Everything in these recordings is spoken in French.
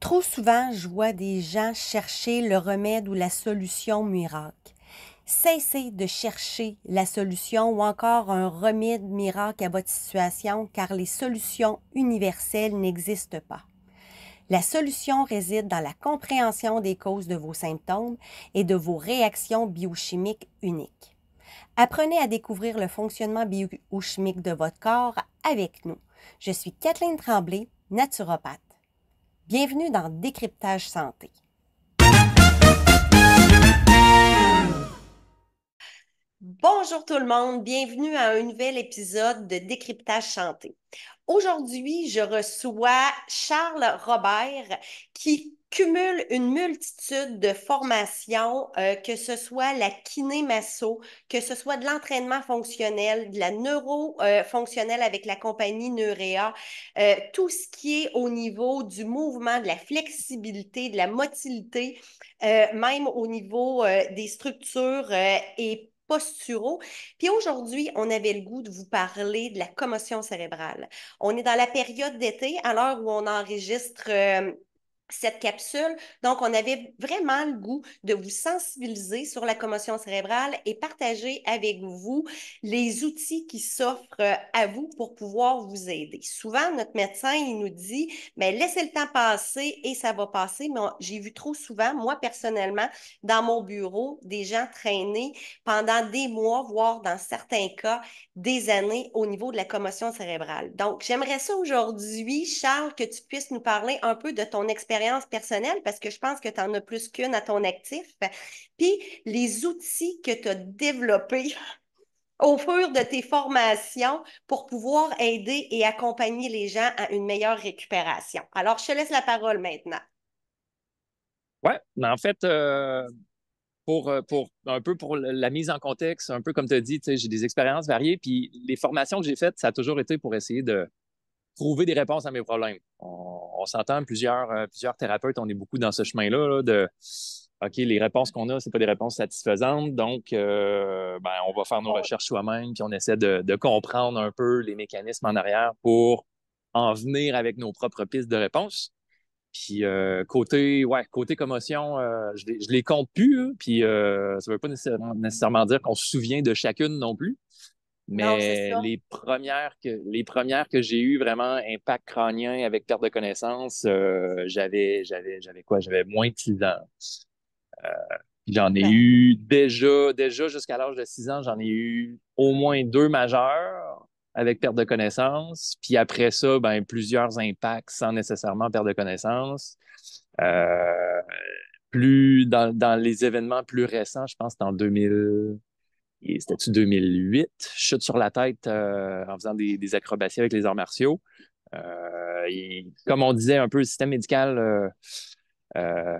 Trop souvent, je vois des gens chercher le remède ou la solution miracle. Cessez de chercher la solution ou encore un remède miracle à votre situation car les solutions universelles n'existent pas. La solution réside dans la compréhension des causes de vos symptômes et de vos réactions biochimiques uniques. Apprenez à découvrir le fonctionnement biochimique de votre corps avec nous. Je suis Kathleen Tremblay, naturopathe. Bienvenue dans Décryptage Santé. Bonjour tout le monde, bienvenue à un nouvel épisode de Décryptage Santé. Aujourd'hui, je reçois Charles Robert qui cumule une multitude de formations, que ce soit la kiné-masso, que ce soit de l'entraînement fonctionnel, de la neuro-fonctionnelle avec la compagnie Neurea, tout ce qui est au niveau du mouvement, de la flexibilité, de la motilité, même au niveau des structures et posturaux. Puis aujourd'hui, on avait le goût de vous parler de la commotion cérébrale. On est dans la période d'été, à l'heure où on enregistre cette capsule. Donc, on avait vraiment le goût de vous sensibiliser sur la commotion cérébrale et partager avec vous les outils qui s'offrent à vous pour pouvoir vous aider. Souvent, notre médecin, il nous dit, mais laissez le temps passer et ça va passer. Mais j'ai vu trop souvent, moi personnellement, dans mon bureau, des gens traîner pendant des mois, voire dans certains cas, des années au niveau de la commotion cérébrale. Donc, j'aimerais ça aujourd'hui, Charles, que tu puisses nous parler un peu de ton expérience personnelle, parce que je pense que tu en as plus qu'une à ton actif, puis les outils que tu as développés au fur de tes formations pour pouvoir aider et accompagner les gens à une meilleure récupération. Alors, je te laisse la parole maintenant. Ouais, mais en fait, pour un peu pour la mise en contexte, un peu comme tu as dit, tu sais, j'ai des expériences variées, puis les formations que j'ai faites, ça a toujours été pour essayer de trouver des réponses à mes problèmes. On s'entend, plusieurs thérapeutes, on est beaucoup dans ce chemin-là, là, de OK, les réponses qu'on a, c'est pas des réponses satisfaisantes, donc ben, on va faire nos recherches soi-même, puis on essaie de comprendre un peu les mécanismes en arrière pour en venir avec nos propres pistes de réponse. Puis côté commotion, je les compte plus, hein, puis ça veut pas nécessairement dire qu'on se souvient de chacune non plus. Non, c'est Mais ça. les premières que j'ai eues vraiment impact crânien avec perte de connaissance, j'avais quoi? J'avais moins de 6 ans. J'en ai Ben, eu déjà jusqu'à l'âge de 6 ans, j'en ai eu au moins 2 majeurs avec perte de connaissance. Puis après ça, ben, plusieurs impacts sans nécessairement perte de connaissance. Euh, Plus dans les événements plus récents, je pense que c'était en 2000, c'était-tu 2008, chute sur la tête en faisant des acrobaties avec les arts martiaux. Comme on disait un peu, le système médical euh,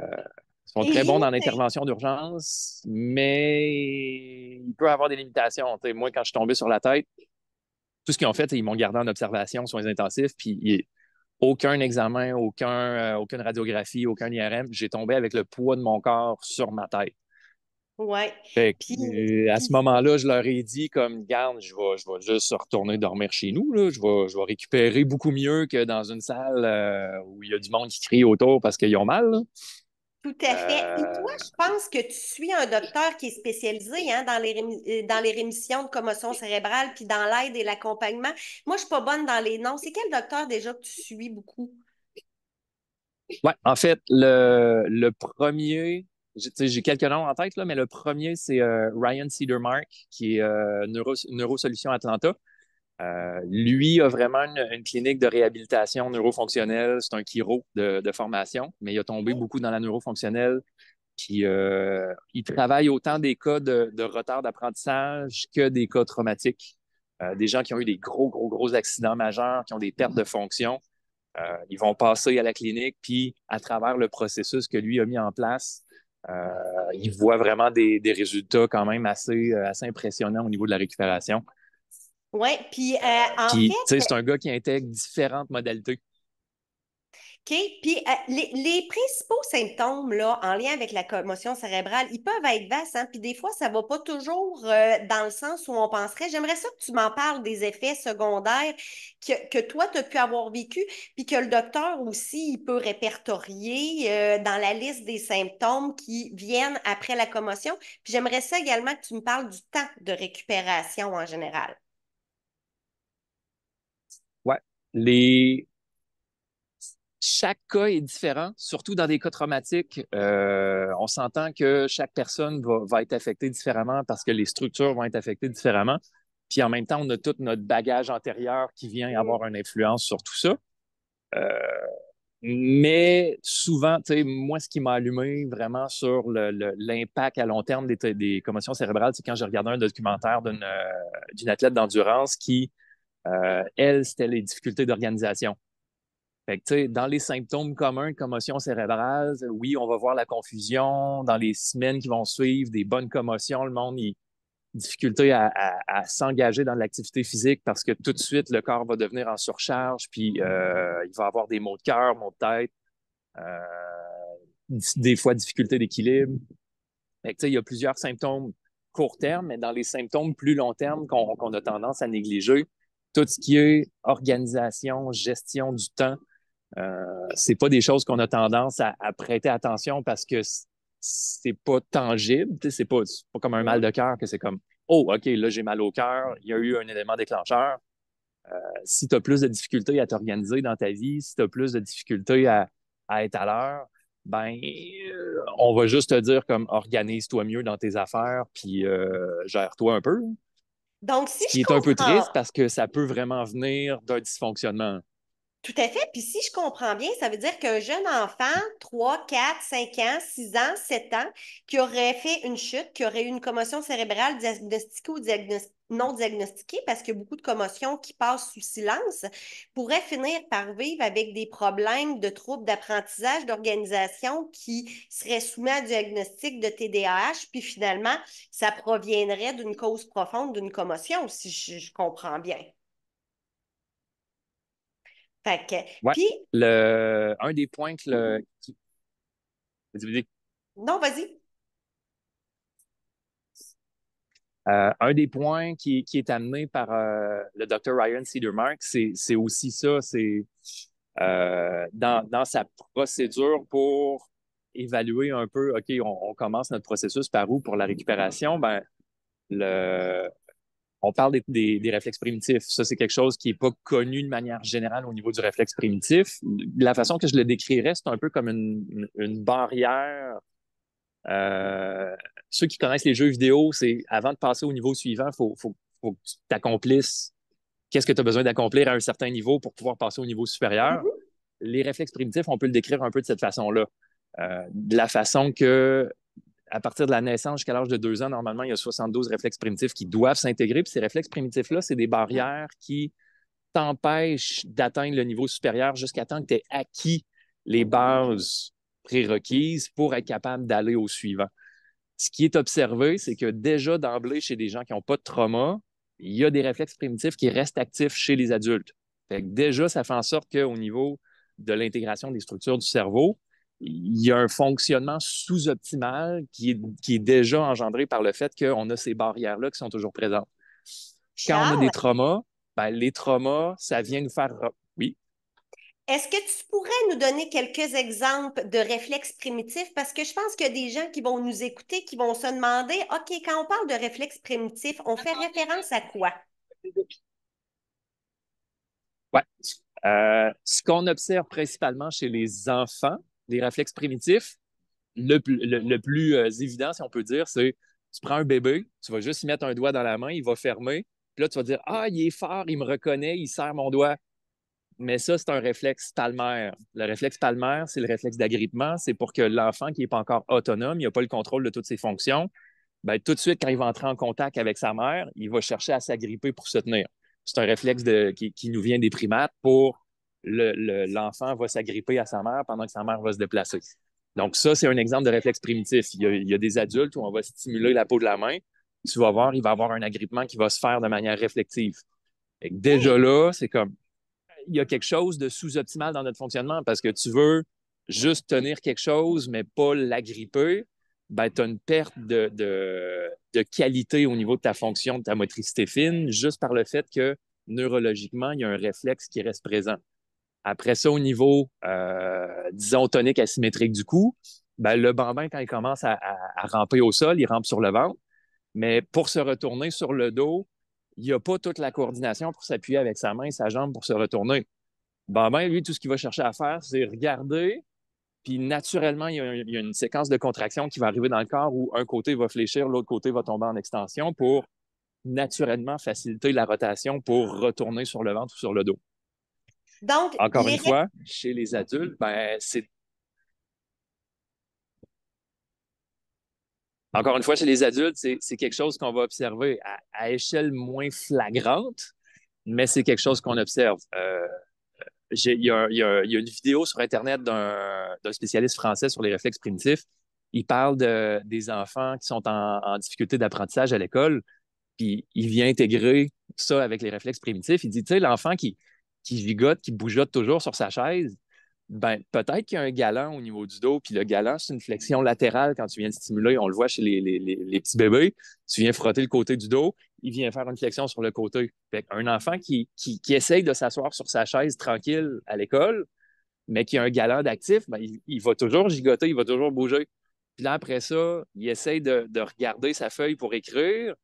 sont très bons dans l'intervention d'urgence, mais il peut avoir des limitations. T'sais, moi, quand je suis tombé sur la tête, tout ce qu'ils ont fait, ils m'ont gardé en observation, soins intensifs, puis aucun examen, aucune radiographie, aucun IRM. J'ai tombé avec le poids de mon corps sur ma tête. ouais. Fait que, Puis, à ce moment-là, je leur ai dit comme, garde, je vais juste retourner dormir chez nous. Là. Je vais récupérer beaucoup mieux que dans une salle où il y a du monde qui crie autour parce qu'ils ont mal. Là. tout à fait. Puis toi, Euh, je pense que tu suis un docteur qui est spécialisé hein, dans les rémissions de commotion cérébrale, puis dans l'aide et l'accompagnement. Moi, je suis pas bonne dans les noms. C'est quel docteur déjà que tu suis beaucoup? ouais, en fait, le premier, tu sais, j'ai quelques noms en tête, là, mais le premier, c'est Ryan Cedermark, qui est Neurosolutions Atlanta. Lui a vraiment une clinique de réhabilitation neurofonctionnelle. C'est un chiro de formation, mais il a tombé Oui. beaucoup dans la neurofonctionnelle. Puis il travaille autant des cas de retard d'apprentissage que des cas traumatiques. Des gens qui ont eu des gros accidents majeurs, qui ont des pertes de fonction. Ils vont passer à la clinique, puis à travers le processus que lui a mis en place, euh, il voit vraiment des résultats quand même assez impressionnants au niveau de la récupération. Oui, puis en Puis, tu sais, fait, c'est un gars qui intègre différentes modalités. OK? Puis les principaux symptômes là, en lien avec la commotion cérébrale, ils peuvent être vastes, hein? Puis des fois, ça ne va pas toujours dans le sens où on penserait. J'aimerais ça que tu m'en parles des effets secondaires que toi, tu as pu avoir vécu, puis que le docteur aussi, il peut répertorier dans la liste des symptômes qui viennent après la commotion. Puis j'aimerais ça également que tu me parles du temps de récupération en général. Ouais. Les... Chaque cas est différent, surtout dans des cas traumatiques. On s'entend que chaque personne va être affectée différemment parce que les structures vont être affectées différemment. Puis en même temps, on a tout notre bagage antérieur qui vient avoir une influence sur tout ça. Euh, mais souvent, tu sais, moi, ce qui m'a allumé vraiment sur l'impact à long terme des commotions cérébrales, c'est quand j'ai regardé un documentaire d'une athlète d'endurance qui, elle, c'était les difficultés d'organisation. Fait que, tu sais, dans les symptômes communs de commotion cérébrale, oui, on va voir la confusion. Dans les semaines qui vont suivre, des bonnes commotions, le monde, il difficulté à s'engager dans l'activité physique parce que tout de suite, le corps va devenir en surcharge, puis il va avoir des maux de cœur, maux de tête, euh, des fois difficulté d'équilibre. Fait que, tu sais, il y a plusieurs symptômes court terme, mais dans les symptômes plus long terme qu'on a tendance à négliger, tout ce qui est organisation, gestion du temps, c'est pas des choses qu'on a tendance à prêter attention parce que c'est pas tangible. C'est pas comme un mal Mhm. de cœur que c'est comme oh, OK, là, j'ai mal au cœur, il y a eu un élément déclencheur. Si tu as plus de difficultés à t'organiser dans ta vie, si tu as plus de difficultés à être à l'heure, ben, on va juste te dire comme organise-toi mieux dans tes affaires, puis gère-toi un peu. Donc, si Ce je qui est un peu comprends triste parce que ça peut vraiment venir d'un dysfonctionnement. tout à fait. Puis si je comprends bien, ça veut dire qu'un jeune enfant, 3, 4, 5 ans, 6 ans, 7 ans, qui aurait fait une chute, qui aurait eu une commotion cérébrale diagnostiquée ou non diagnostiquée, parce qu'il y a beaucoup de commotions qui passent sous silence, pourrait finir par vivre avec des problèmes de troubles d'apprentissage, d'organisation qui seraient soumis à un diagnostic de TDAH, puis finalement, ça proviendrait d'une cause profonde d'une commotion, si je comprends bien. Fait que, Ouais. puis, Un des points que non, vas-y. un des points qui est amené par le docteur Ryan Cedermark, c'est aussi ça, c'est dans sa procédure pour évaluer un peu, OK, on commence notre processus par où pour la récupération, ben, le, on parle des réflexes primitifs. Ça, c'est quelque chose qui n'est pas connu de manière générale au niveau du réflexe primitif. La façon que je le décrirais, c'est un peu comme une barrière. Euh, Ceux qui connaissent les jeux vidéo, c'est avant de passer au niveau suivant, faut que tu t'accomplisses. Qu'est-ce que tu as besoin d'accomplir à un certain niveau pour pouvoir passer au niveau supérieur? Mhm. Les réflexes primitifs, on peut le décrire un peu de cette façon-là. De la façon que, à partir de la naissance jusqu'à l'âge de 2 ans, normalement, il y a 72 réflexes primitifs qui doivent s'intégrer. Puis ces réflexes primitifs-là, c'est des barrières qui t'empêchent d'atteindre le niveau supérieur jusqu'à temps que tu aies acquis les bases prérequises pour être capable d'aller au suivant. Ce qui est observé, c'est que déjà d'emblée, chez des gens qui n'ont pas de trauma, il y a des réflexes primitifs qui restent actifs chez les adultes. Fait que déjà, ça fait en sorte qu'au niveau de l'intégration des structures du cerveau, il y a un fonctionnement sous-optimal qui est déjà engendré par le fait qu'on a ces barrières-là qui sont toujours présentes. Quand on a des Charles, traumas, ben, les traumas, ça vient nous faire... Oui. est-ce que tu pourrais nous donner quelques exemples de réflexes primitifs? Parce que je pense qu'il y a des gens qui vont nous écouter, qui vont se demander, OK, quand on parle de réflexes primitifs, on fait référence à quoi? Ouais. Ce qu'on observe principalement chez les enfants, les réflexes primitifs, le plus évident, si on peut dire, c'est tu prends un bébé, tu vas juste y mettre un doigt dans la main, il va fermer, puis là, tu vas dire ah, il est fort, il me reconnaît, il serre mon doigt. Mais ça, c'est un réflexe palmaire. Le réflexe palmaire, c'est le réflexe d'agrippement. C'est pour que l'enfant qui n'est pas encore autonome, il n'a pas le contrôle de toutes ses fonctions, ben, tout de suite, quand il va entrer en contact avec sa mère, il va chercher à s'agripper pour se tenir. C'est un réflexe qui nous vient des primates pour l'enfant va s'agripper à sa mère pendant que sa mère va se déplacer. Donc, ça, c'est un exemple de réflexe primitif. Il y a des adultes où on va stimuler la peau de la main. Tu vas voir, il va y avoir un agrippement qui va se faire de manière réflexive. Et déjà Hey, là, c'est comme il y a quelque chose de sous-optimal dans notre fonctionnement parce que tu veux juste tenir quelque chose, mais pas l'agripper, ben, tu as une perte de qualité au niveau de ta fonction, de ta motricité fine, juste par le fait que neurologiquement, il y a un réflexe qui reste présent. Après ça, au niveau, disons, tonique asymétrique du cou, ben, le bambin, quand il commence à ramper au sol, il rampe sur le ventre, mais pour se retourner sur le dos, il n'y a pas toute la coordination pour s'appuyer avec sa main et sa jambe pour se retourner. Bambin, lui, tout ce qu'il va chercher à faire, c'est regarder, puis naturellement, il y a une séquence de contraction qui va arriver dans le corps où un côté va fléchir, l'autre côté va tomber en extension pour naturellement faciliter la rotation pour retourner sur le ventre ou sur le dos. Donc, Encore une fois, chez les adultes, ben, c'est encore une fois, chez les adultes, c'est quelque chose qu'on va observer à échelle moins flagrante, mais c'est quelque chose qu'on observe. Il y a une vidéo sur Internet d'un spécialiste français sur les réflexes primitifs. Il parle des enfants qui sont en difficulté d'apprentissage à l'école, puis il vient intégrer ça avec les réflexes primitifs. Il dit, tu sais, l'enfant qui gigote, qui bougeotte toujours sur sa chaise, ben, peut-être qu'il y a un galant au niveau du dos, puis le galant, c'est une flexion latérale quand tu viens de stimuler. On le voit chez les petits bébés. Tu viens frotter le côté du dos, il vient faire une flexion sur le côté. Fait un enfant qui essaye de s'asseoir sur sa chaise tranquille à l'école, mais qui a un galant d'actif, ben, il va toujours gigoter, il va toujours bouger. Puis là, après ça, il essaye de regarder sa feuille pour écrire,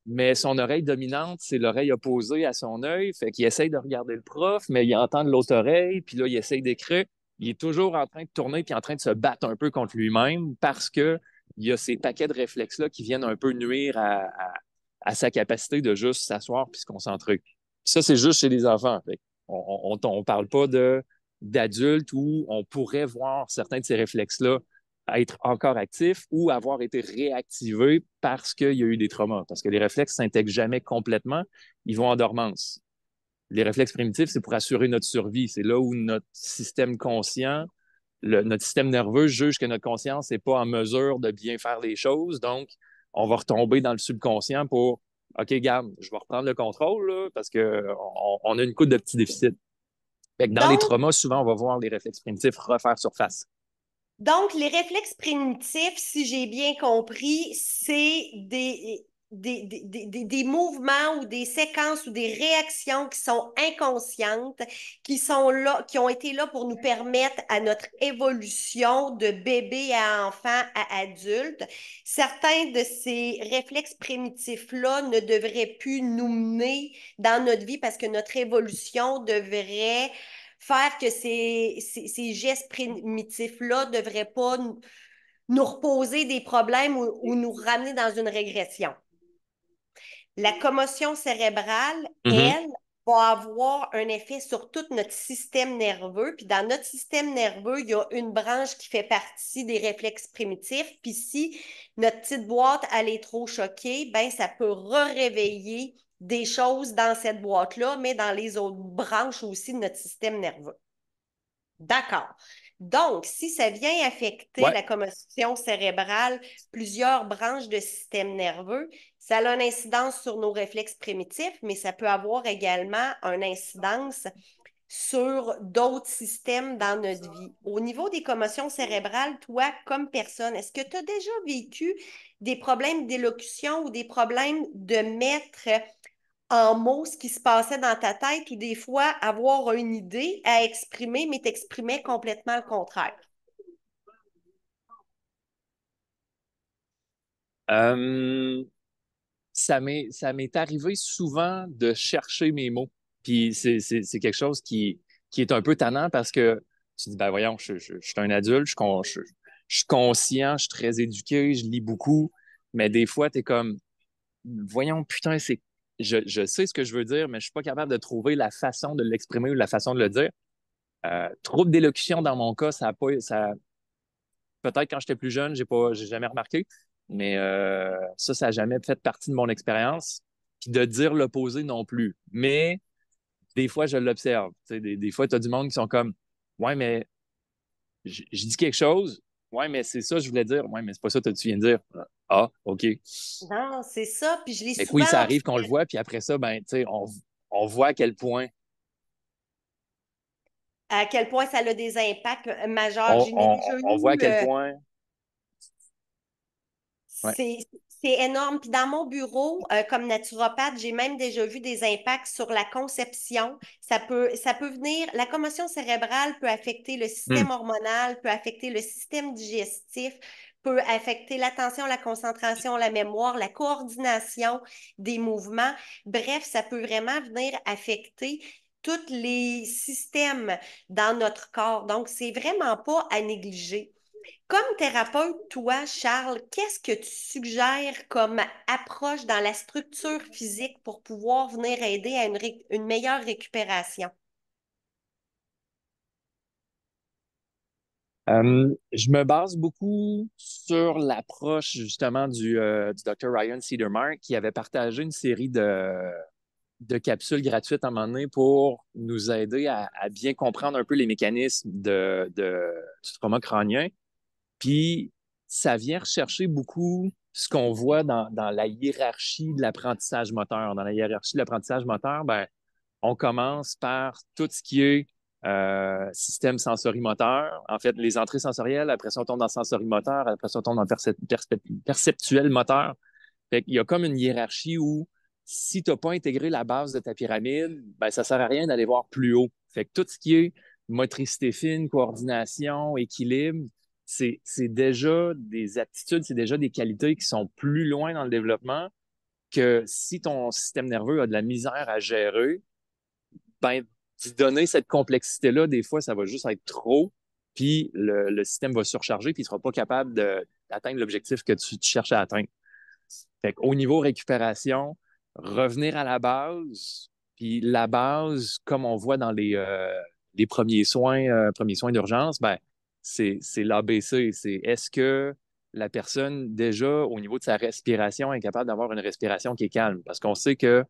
mais son oreille dominante, c'est l'oreille opposée à son œil. Fait qu'il essaye de regarder le prof, mais il entend de l'autre oreille, puis là, il essaye d'écrire. Il est toujours en train de tourner puis en train de se battre un peu contre lui-même parce que il y a ces paquets de réflexes-là qui viennent un peu nuire à sa capacité de juste s'asseoir puis se concentrer. Puis ça, c'est juste chez les enfants. Fait on ne parle pas d'adultes où on pourrait voir certains de ces réflexes-là être encore actif ou avoir été réactivé parce qu'il y a eu des traumas. Parce que les réflexes ne s'intègrent jamais complètement, ils vont en dormance. Les réflexes primitifs, c'est pour assurer notre survie. C'est là où notre système conscient, notre système nerveux juge que notre conscience n'est pas en mesure de bien faire les choses. Donc, on va retomber dans le subconscient pour OK, garde, je vais reprendre le contrôle là, parce qu'on a une coupe de petits déficits. Fait que dans les donc, traumas, souvent, on va voir les réflexes primitifs refaire surface. Donc, les réflexes primitifs, si j'ai bien compris, c'est des mouvements ou des séquences ou des réactions qui sont inconscientes, qui sont là, qui ont été là pour nous permettre à notre évolution de bébé à enfant à adulte. Certains de ces réflexes primitifs-là ne devraient plus nous mener dans notre vie parce que notre évolution devrait faire que ces gestes primitifs-là ne devraient pas nous reposer des problèmes ou nous ramener dans une régression. La commotion cérébrale, Mm-hmm. elle, va avoir un effet sur tout notre système nerveux. Puis dans notre système nerveux, il y a une branche qui fait partie des réflexes primitifs. Puis si notre petite boîte, elle est trop choquée, ben ça peut réveiller des choses dans cette boîte-là, mais dans les autres branches aussi de notre système nerveux. D'accord. Donc, si ça vient affecter Ouais. la commotion cérébrale, plusieurs branches de système nerveux, ça a une incidence sur nos réflexes primitifs, mais ça peut avoir également une incidence sur d'autres systèmes dans notre vie. Au niveau des commotions cérébrales, toi, comme personne, est-ce que tu as déjà vécu des problèmes d'élocution ou des problèmes de mettre en mots ce qui se passait dans ta tête ou des fois avoir une idée à exprimer, mais t'exprimais complètement le contraire? Euh, ça m'est arrivé souvent de chercher mes mots. Puis c'est quelque chose qui est un peu tannant parce que tu dis, ben voyons, je suis un adulte, je suis conscient, je suis très éduqué, je lis beaucoup, mais des fois, tu es comme, voyons, putain, je sais ce que je veux dire, mais je suis pas capable de trouver la façon de l'exprimer ou la façon de le dire. Trouble d'élocution dans mon cas, ça a pas, ça, peut-être quand j'étais plus jeune, j'ai jamais remarqué, mais ça n'a jamais fait partie de mon expérience. Puis de dire l'opposé non plus. Mais des fois, je l'observe. Tu sais, des fois, tu as du monde qui sont comme ouais, mais je dis quelque chose. Ouais, mais c'est ça que je voulais dire. Ouais, mais c'est pas ça que tu viens de dire. Ah, OK. Fait Non, c'est ça. Puis je l'ai que oui, souvent ça arrive qu'on le observé. voit, puis après ça, ben, tu sais, on voit à quel point. À quel point ça a des impacts majeurs. On, J'ai on, déjà on voit à eu, quel point. Ouais. c'est énorme. Puis dans mon bureau, comme naturopathe, j'ai même déjà vu des impacts sur la conception. Ça peut venir, la commotion cérébrale peut affecter le Hmm. système hormonal, peut affecter le système digestif, peut affecter l'attention, la concentration, la mémoire, la coordination des mouvements. Bref, ça peut vraiment venir affecter tous les systèmes dans notre corps. Donc, c'est vraiment pas à négliger. Comme thérapeute, toi, Charles, qu'est-ce que tu suggères comme approche dans la structure physique pour pouvoir venir aider à une meilleure récupération? Je me base beaucoup sur l'approche justement du Dr. Ryan Cedermark qui avait partagé une série de capsules gratuites à un moment donné pour nous aider à bien comprendre un peu les mécanismes du trauma crânien. Puis ça vient rechercher beaucoup ce qu'on voit dans la hiérarchie de l'apprentissage moteur. Dans la hiérarchie de l'apprentissage moteur, ben, on commence par tout ce qui est système sensorimoteur. En fait, les entrées sensorielles, après ça, on tombe dans sensorimoteur, après ça, on tombe dans perceptuel moteur. Fait qu'il y a comme une hiérarchie où si tu n'as pas intégré la base de ta pyramide, ben, ça ne sert à rien d'aller voir plus haut. Fait que tout ce qui est motricité fine, coordination, équilibre, c'est déjà des aptitudes, c'est déjà des qualités qui sont plus loin dans le développement que si ton système nerveux a de la misère à gérer, ben, d'y donner cette complexité-là, des fois, ça va juste être trop, puis le système va surcharger, puis il ne sera pas capable d'atteindre l'objectif que tu cherches à atteindre. Fait qu'au niveau récupération, revenir à la base, puis la base, comme on voit dans les premiers soins d'urgence, ben, c'est l'ABC. C'est est-ce que la personne, déjà, au niveau de sa respiration, est capable d'avoir une respiration qui est calme? Parce qu'on sait que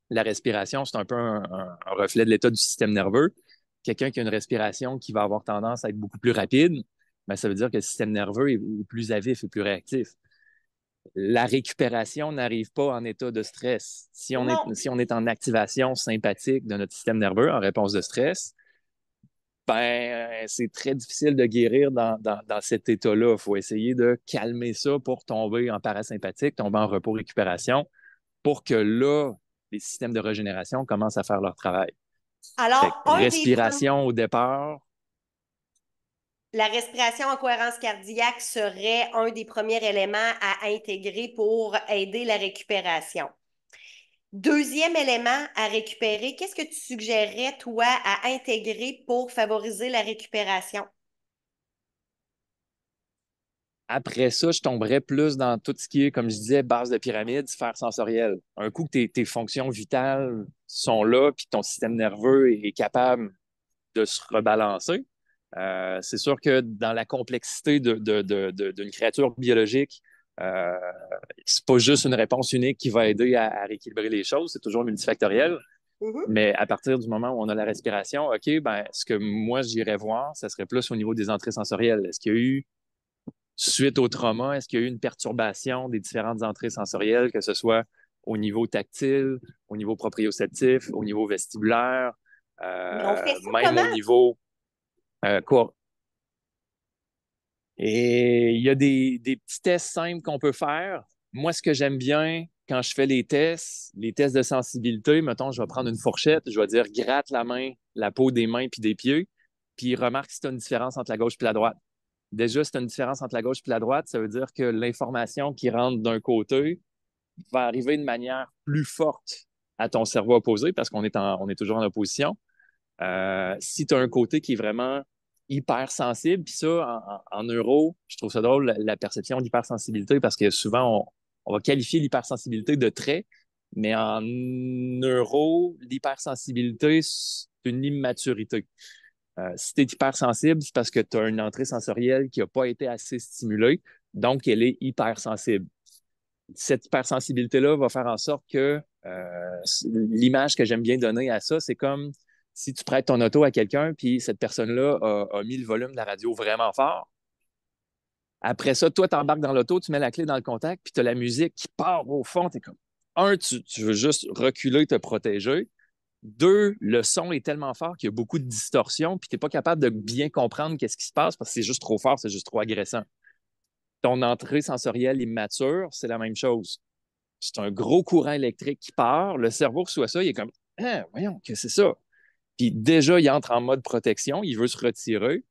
la respiration, c'est un peu un reflet de l'état du système nerveux. Quelqu'un qui a une respiration qui va avoir tendance à être beaucoup plus rapide, ben, ça veut dire que le système nerveux est plus à vif et plus réactif. La récupération n'arrive pas en état de stress. Non. Si on est en activation sympathique de notre système nerveux en réponse de stress, ben, c'est très difficile de guérir dans cet état-là. Il faut essayer de calmer ça pour tomber en parasympathique, tomber en repos-récupération, pour que là, les systèmes de régénération commencent à faire leur travail. Fait que Alors, respiration au départ, la respiration en cohérence cardiaque serait un des premiers éléments à intégrer pour aider la récupération. Deuxième élément à récupérer, qu'est-ce que tu suggérerais, toi, à intégrer pour favoriser la récupération? après ça, je tomberais plus dans tout ce qui est, comme je disais, base de pyramide, sphère sensorielle. Un coup que tes fonctions vitales sont là, puis ton système nerveux est capable de se rebalancer, c'est sûr que dans la complexité d'une créature biologique, euh, c'est pas juste une réponse unique qui va aider à rééquilibrer les choses, c'est toujours multifactoriel. Mhm. Mais à partir du moment où on a la respiration, OK, ben, ce que moi j'irais voir, ça serait plus au niveau des entrées sensorielles. Est-ce qu'il y a eu suite au trauma, est-ce qu'il y a eu une perturbation des différentes entrées sensorielles, que ce soit au niveau tactile, au niveau proprioceptif, au niveau vestibulaire, Mais on fait ça même comment? au niveau quoi? Et il y a des petits tests simples qu'on peut faire. Moi, ce que j'aime bien quand je fais les tests de sensibilité, mettons, je vais prendre une fourchette, je vais dire gratte la main, la peau des mains puis des pieds, puis remarque si tu as une différence entre la gauche et la droite. Déjà, si tu as une différence entre la gauche et la droite, ça veut dire que l'information qui rentre d'un côté va arriver de manière plus forte à ton cerveau opposé parce on est toujours en opposition. Si tu as un côté qui est vraiment hypersensible, puis ça, en neuro, je trouve ça drôle, la perception d'hypersensibilité, parce que souvent, on va qualifier l'hypersensibilité de trait, mais en neuro, l'hypersensibilité, c'est une immaturité. Si tu es hypersensible, c'est parce que tu as une entrée sensorielle qui n'a pas été assez stimulée, donc elle est hypersensible. Cette hypersensibilité-là va faire en sorte que l'image que j'aime bien donner à ça, c'est comme si tu prêtes ton auto à quelqu'un, puis cette personne-là a mis le volume de la radio vraiment fort. Après ça, toi, tu embarques dans l'auto, tu mets la clé dans le contact, puis tu as la musique qui part au fond. Tu es comme, tu veux juste reculer, te protéger. Deux, le son est tellement fort qu'il y a beaucoup de distorsion, puis tu n'es pas capable de bien comprendre qu'est-ce qui se passe parce que c'est juste trop fort, c'est juste trop agressant. Ton entrée sensorielle immature, c'est la même chose. C'est un gros courant électrique qui part, le cerveau reçoit ça, il est comme ah, voyons, que c'est ça? Puis déjà, il entre en mode protection, il veut se retirer,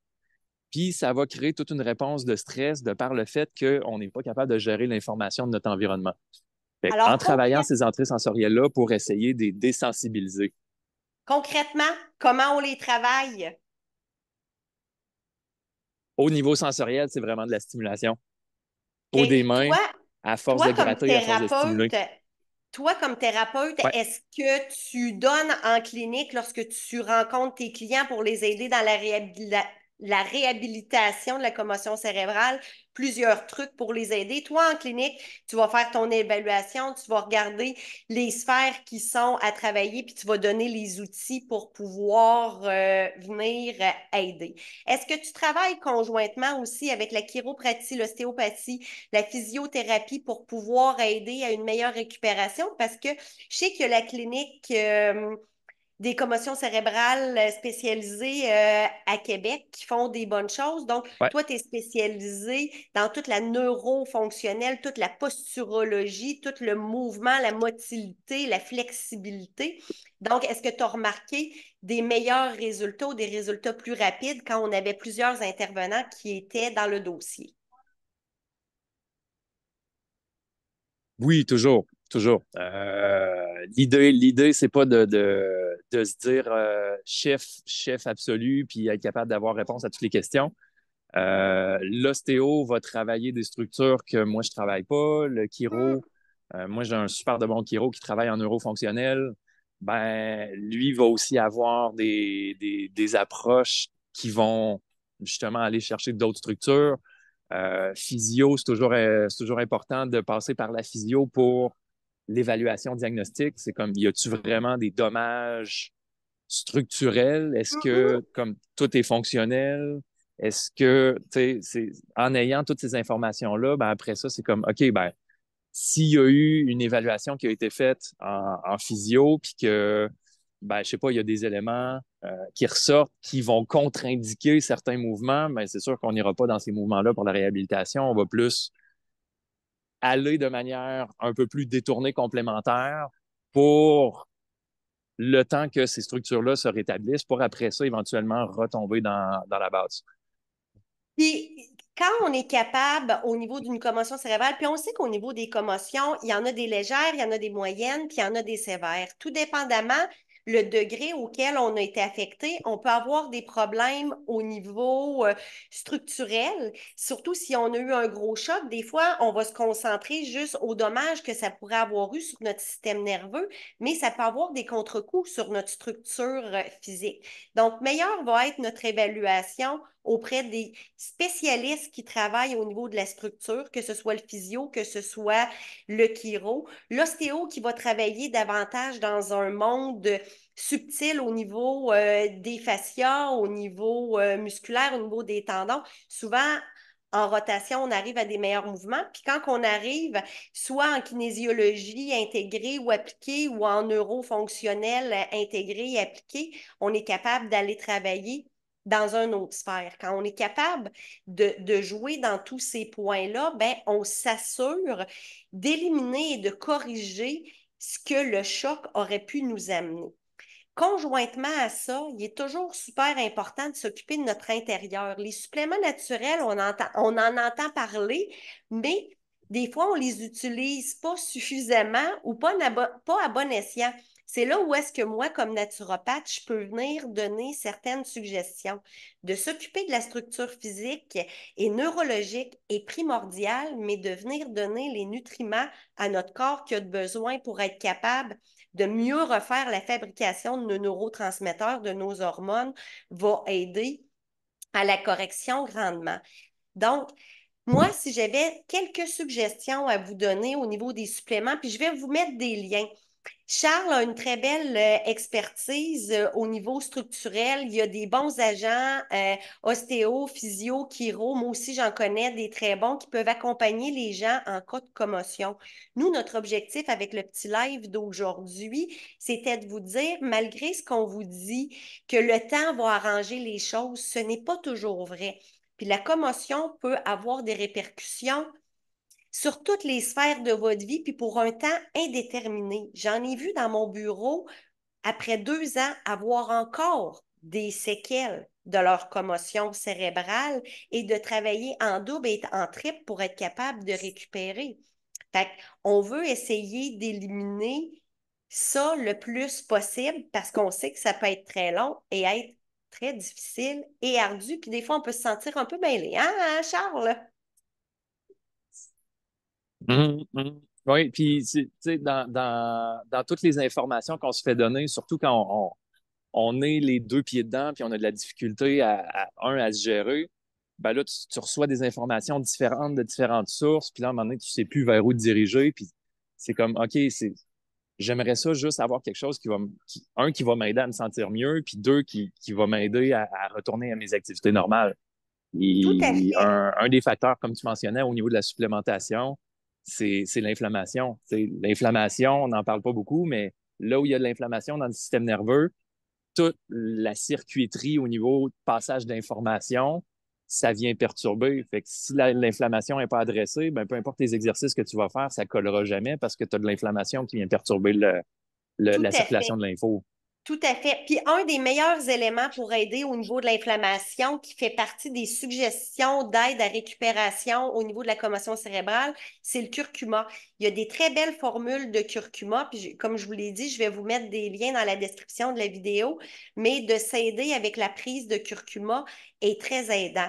puis ça va créer toute une réponse de stress de par le fait qu'on n'est pas capable de gérer l'information de notre environnement. Fait en Alors, travaillant ces entrées sensorielles-là pour essayer de les désensibiliser. concrètement, comment on les travaille? Au niveau sensoriel, c'est vraiment de la stimulation. Au OK. des mains, à force Toi, de comme gratter et à force de stimuler. thérapeute, Toi, comme thérapeute, Ouais. est-ce que tu donnes en clinique lorsque tu rencontres tes clients pour les aider dans la réhabilitation de la commotion cérébrale, plusieurs trucs pour les aider? Toi, en clinique, tu vas faire ton évaluation, tu vas regarder les sphères qui sont à travailler, puis tu vas donner les outils pour pouvoir venir aider. Est-ce que tu travailles conjointement aussi avec la chiropratie, l'ostéopathie, la physiothérapie pour pouvoir aider à une meilleure récupération? Parce que je sais que la clinique des commotions cérébrales spécialisées à Québec qui font des bonnes choses. Donc, Ouais. toi, tu es spécialisé dans toute la neurofonctionnelle, toute la posturologie, tout le mouvement, la motilité, la flexibilité. Donc, est-ce que tu as remarqué des meilleurs résultats ou des résultats plus rapides quand on avait plusieurs intervenants qui étaient dans le dossier? Oui, toujours, toujours. L'idée, c'est pas de se dire chef absolu puis être capable d'avoir réponse à toutes les questions. L'ostéo va travailler des structures que moi, je travaille pas. Le chiro, moi, j'ai un super de bon chiro qui travaille en neurofonctionnel. Ben, lui va aussi avoir des approches qui vont justement aller chercher d'autres structures. Physio, c'est toujours important de passer par la physio pour l'évaluation diagnostique. C'est comme, y a-tu vraiment des dommages structurels? Est-ce Mhm. que, comme tout est fonctionnel? Est-ce que, tu sais, en ayant toutes ces informations-là, ben après ça, c'est comme, OK, ben, s'il y a eu une évaluation qui a été faite en physio, puis que, ben, je sais pas, il y a des éléments qui ressortent qui vont contre-indiquer certains mouvements, ben, c'est sûr qu'on n'ira pas dans ces mouvements-là pour la réhabilitation. On va plus aller de manière un peu plus détournée complémentaire pour le temps que ces structures-là se rétablissent pour après ça, éventuellement, retomber dans la base. Puis, quand on est capable au niveau d'une commotion cérébrale, puis on sait qu'au niveau des commotions, il y en a des légères, il y en a des moyennes, puis il y en a des sévères. Tout dépendamment le degré auquel on a été affecté, on peut avoir des problèmes au niveau structurel, surtout si on a eu un gros choc. Des fois, on va se concentrer juste aux dommages que ça pourrait avoir eu sur notre système nerveux, mais ça peut avoir des contre-coups sur notre structure physique. Donc, meilleure va être notre évaluation auprès des spécialistes qui travaillent au niveau de la structure, que ce soit le physio, que ce soit le chiro, l'ostéo qui va travailler davantage dans un monde subtil au niveau des fascias, au niveau musculaire, au niveau des tendons. Souvent, en rotation, on arrive à des meilleurs mouvements. Puis quand on arrive, soit en kinésiologie intégrée ou appliquée, ou en neurofonctionnel intégré et appliqué, on est capable d'aller travailler dans une autre sphère. Quand on est capable de jouer dans tous ces points-là, ben, on s'assure d'éliminer et de corriger ce que le choc aurait pu nous amener. Conjointement à ça, il est toujours super important de s'occuper de notre intérieur. Les suppléments naturels, on en entend parler, mais des fois, on les utilise pas suffisamment ou pas à bon escient. C'est là où est-ce que moi, comme naturopathe, je peux venir donner certaines suggestions. De s'occuper de la structure physique et neurologique est primordial, mais de venir donner les nutriments à notre corps qui a besoin pour être capable de mieux refaire la fabrication de nos neurotransmetteurs, de nos hormones, va aider à la correction grandement. Donc, moi, si j'avais quelques suggestions à vous donner au niveau des suppléments, puis je vais vous mettre des liens. Charles a une très belle expertise au niveau structurel. Il y a des bons agents, ostéo, physio, chiro. Moi aussi, j'en connais des très bons qui peuvent accompagner les gens en cas de commotion. Nous, notre objectif avec le petit live d'aujourd'hui, c'était de vous dire, malgré ce qu'on vous dit, que le temps va arranger les choses, ce n'est pas toujours vrai. Puis la commotion peut avoir des répercussions sur toutes les sphères de votre vie, puis pour un temps indéterminé. J'en ai vu dans mon bureau, après 2 ans, avoir encore des séquelles de leur commotion cérébrale et de travailler en double et en triple pour être capable de récupérer. Fait on veut essayer d'éliminer ça le plus possible parce qu'on sait que ça peut être très long et être très difficile et ardu. Puis des fois, on peut se sentir un peu mêlé. Hein, Charles? Oui, puis tu sais, dans toutes les informations qu'on se fait donner, surtout quand on est les deux pieds dedans, puis on a de la difficulté à se gérer, ben là, tu reçois des informations différentes de différentes sources, puis là, à un moment donné, tu sais plus vers où te diriger, puis c'est comme, OK, j'aimerais ça juste avoir quelque chose qui va m'aider à me sentir mieux, puis deux, qui va m'aider à retourner à mes activités normales. Tout à Et fait. un des facteurs, comme tu mentionnais, au niveau de la supplémentation, c'est l'inflammation. L'inflammation, on n'en parle pas beaucoup, mais là où il y a de l'inflammation dans le système nerveux, toute la circuiterie au niveau de passage d'informations, ça vient perturber. Fait que si l'inflammation n'est pas adressée, ben, peu importe les exercices que tu vas faire, ça ne collera jamais parce que tu as de l'inflammation qui vient perturber Tout la à circulation fait. de l'info. Tout à fait. Puis un des meilleurs éléments pour aider au niveau de l'inflammation, qui fait partie des suggestions d'aide à récupération au niveau de la commotion cérébrale, c'est le curcuma. Il y a des très belles formules de curcuma, puis comme je vous l'ai dit, je vais vous mettre des liens dans la description de la vidéo, mais de s'aider avec la prise de curcuma est très aidant.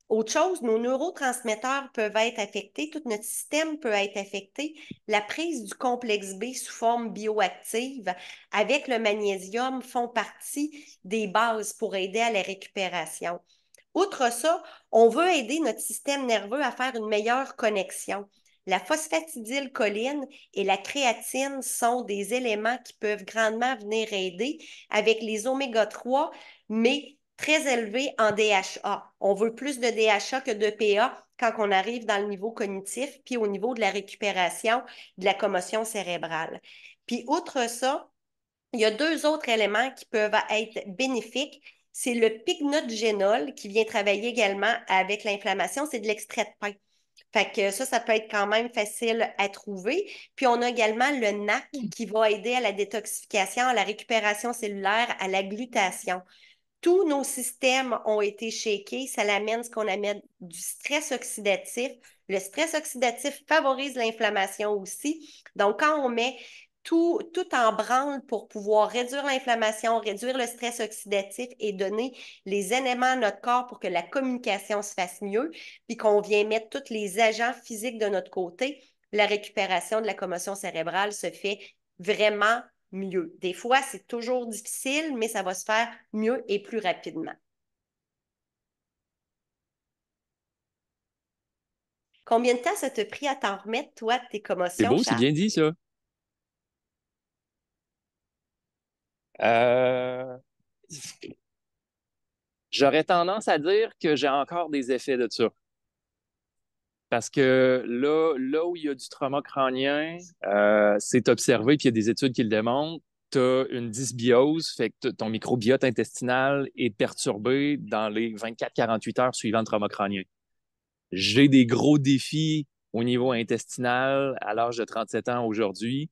Autre chose, nos neurotransmetteurs peuvent être affectés, tout notre système peut être affecté. La prise du complexe B sous forme bioactive avec le magnésium font partie des bases pour aider à la récupération. Outre ça, on veut aider notre système nerveux à faire une meilleure connexion. La phosphatidylcholine et la créatine sont des éléments qui peuvent grandement venir aider avec les oméga 3, mais très élevés en DHA. On veut plus de DHA que de PA quand on arrive dans le niveau cognitif, puis au niveau de la récupération de la commotion cérébrale. Puis outre ça, il y a 2 autres éléments qui peuvent être bénéfiques. C'est le pycnogénol qui vient travailler également avec l'inflammation. C'est de l'extrait de pain. Fait que ça peut être quand même facile à trouver. Puis on a également le NAC qui va aider à la détoxification, à la récupération cellulaire, à la glutation. Tous nos systèmes ont été shakés. Ça l'amène ce qu'on amène du stress oxydatif. Le stress oxydatif favorise l'inflammation aussi. Donc, quand on met tout en branle pour pouvoir réduire l'inflammation, réduire le stress oxydatif et donner les éléments à notre corps pour que la communication se fasse mieux, puis qu'on vient mettre tous les agents physiques de notre côté, la récupération de la commotion cérébrale se fait vraiment mieux. Des fois, c'est toujours difficile, mais ça va se faire mieux et plus rapidement. Combien de temps ça te pris à t'en remettre, toi, de tes C'est commotions, beau, c'est Charles? bien dit, ça. Euh, J'aurais tendance à dire que j'ai encore des effets de ça. Parce que là où il y a du trauma crânien, c'est observé, puis il y a des études qui le démontrent, tu as une dysbiose, fait que ton microbiote intestinal est perturbé dans les 24-48 heures suivant le trauma crânien. J'ai des gros défis au niveau intestinal à l'âge de 37 ans aujourd'hui.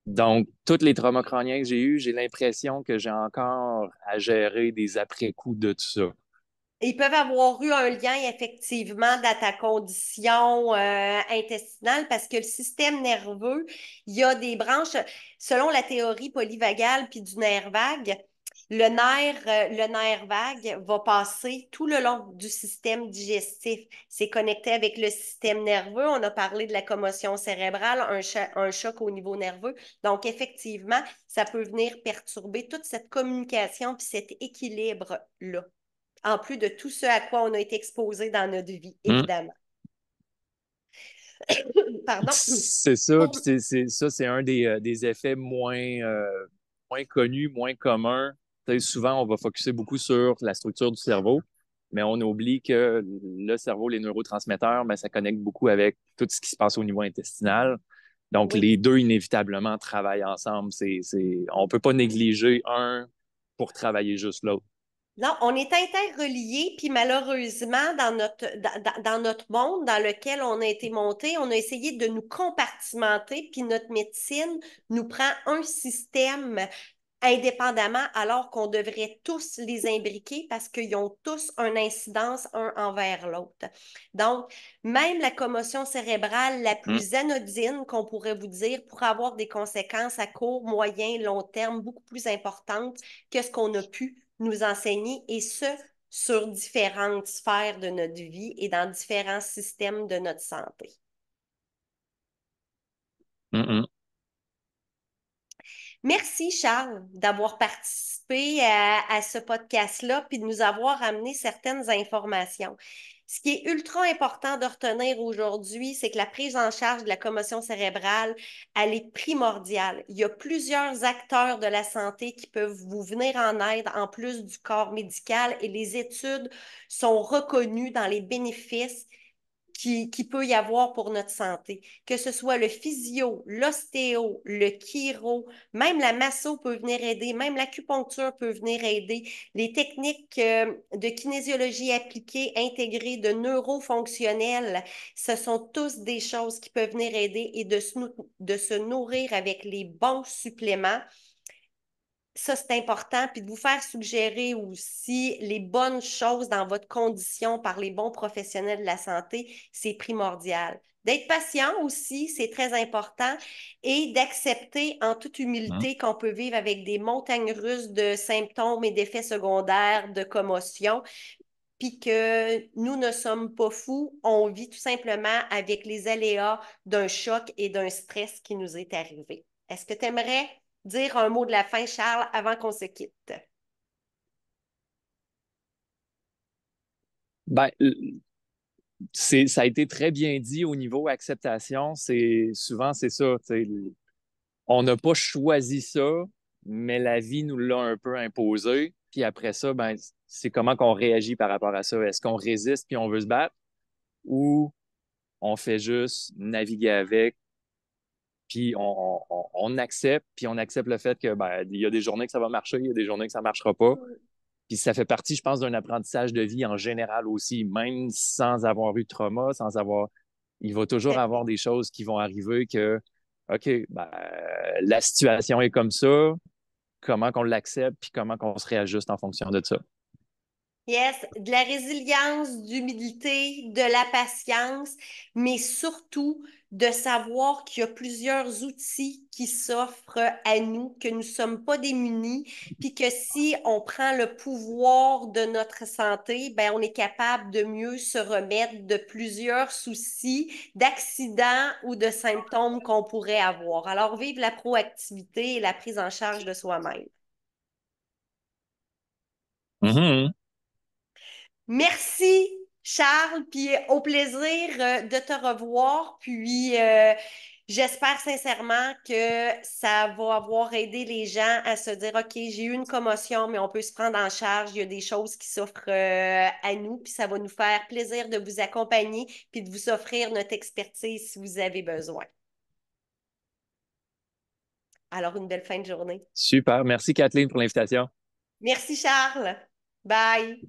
Donc, tous les traumas crâniens que j'ai eus, j'ai l'impression que j'ai encore à gérer des après-coups de tout ça. Ils peuvent avoir eu un lien effectivement dans ta condition intestinale parce que le système nerveux, il y a des branches, selon la théorie polyvagale puis du nerf vague, le nerf vague va passer tout le long du système digestif. C'est connecté avec le système nerveux. On a parlé de la commotion cérébrale, un choc au niveau nerveux. Donc, effectivement, ça peut venir perturber toute cette communication puis cet équilibre-là en plus de tout ce à quoi on a été exposé dans notre vie, Hmm. évidemment. Pardon. C'est ça, Pour- puis ça, c'est un des effets moins connus, moins communs. Tu sais, souvent, on va focuser beaucoup sur la structure du cerveau, mais on oublie que le cerveau, les neurotransmetteurs, ben, ça connecte beaucoup avec tout ce qui se passe au niveau intestinal. Donc, Oui. les deux, inévitablement, travaillent ensemble. On ne peut pas négliger un pour travailler juste l'autre. Non, on est interreliés, puis malheureusement, dans notre monde dans lequel on a été monté, on a essayé de nous compartimenter, puis notre médecine nous prend un système indépendamment, alors qu'on devrait tous les imbriquer parce qu'ils ont tous une incidence un envers l'autre. Donc, même la commotion cérébrale la Mm, plus anodine qu'on pourrait vous dire pourrait avoir des conséquences à court, moyen, long terme beaucoup plus importantes que ce qu'on a pu nous enseigner, et ce, sur différentes sphères de notre vie et dans différents systèmes de notre santé. mm, mm. Merci, Charles, d'avoir participé à ce podcast-là puis de nous avoir amené certaines informations. Ce qui est ultra important de retenir aujourd'hui, c'est que la prise en charge de la commotion cérébrale, elle est primordiale. Il y a plusieurs acteurs de la santé qui peuvent vous venir en aide en plus du corps médical, et les études sont reconnues dans les bénéfices qui peut y avoir pour notre santé. Que ce soit le physio, l'ostéo, le chiro, même la masso peut venir aider, même l'acupuncture peut venir aider. Les techniques de kinésiologie appliquée, intégrée, de neurofonctionnel, ce sont tous des choses qui peuvent venir aider, et de se nourrir avec les bons suppléments. Ça, c'est important. Puis de vous faire suggérer aussi les bonnes choses dans votre condition par les bons professionnels de la santé, c'est primordial. D'être patient aussi, c'est très important, et d'accepter en toute Mm. humilité qu'on peut vivre avec des montagnes russes de symptômes et d'effets secondaires, de commotion, puis que nous ne sommes pas fous, on vit tout simplement avec les aléas d'un choc et d'un stress qui nous est arrivé. Est-ce que tu aimerais dire un mot de la fin, Charles, avant qu'on se quitte? Ben, ça a été très bien dit au niveau acceptation. Souvent, c'est ça. Tu sais, on n'a pas choisi ça, mais la vie nous l'a un peu imposé. Puis après ça, ben, c'est comment qu'on réagit par rapport à ça. Est-ce qu'on résiste puis on veut se battre, ou on fait juste naviguer avec, puis on accepte, puis on accepte le fait que ben, il y a des journées que ça va marcher, il y a des journées que ça ne marchera pas. Puis ça fait partie, je pense, d'un apprentissage de vie en général aussi, même sans avoir eu de trauma, sans avoir. Il va toujours avoir des choses qui vont arriver que, OK, ben, la situation est comme ça, comment qu'on l'accepte, puis comment qu'on se réajuste en fonction de ça. Yes, de la résilience, d'humilité, de la patience, mais surtout de savoir qu'il y a plusieurs outils qui s'offrent à nous, que nous ne sommes pas démunis, puis que si on prend le pouvoir de notre santé, ben on est capable de mieux se remettre de plusieurs soucis, d'accidents ou de symptômes qu'on pourrait avoir. Alors, vive la proactivité et la prise en charge de soi-même. Mhm. Merci, Charles, puis au plaisir de te revoir. Puis j'espère sincèrement que ça va avoir aidé les gens à se dire, OK, j'ai eu une commotion, mais on peut se prendre en charge. Il y a des choses qui s'offrent à nous, puis ça va nous faire plaisir de vous accompagner, puis de vous offrir notre expertise si vous avez besoin. Alors, une belle fin de journée. Super. Merci, Kathleen, pour l'invitation. Merci, Charles. Bye.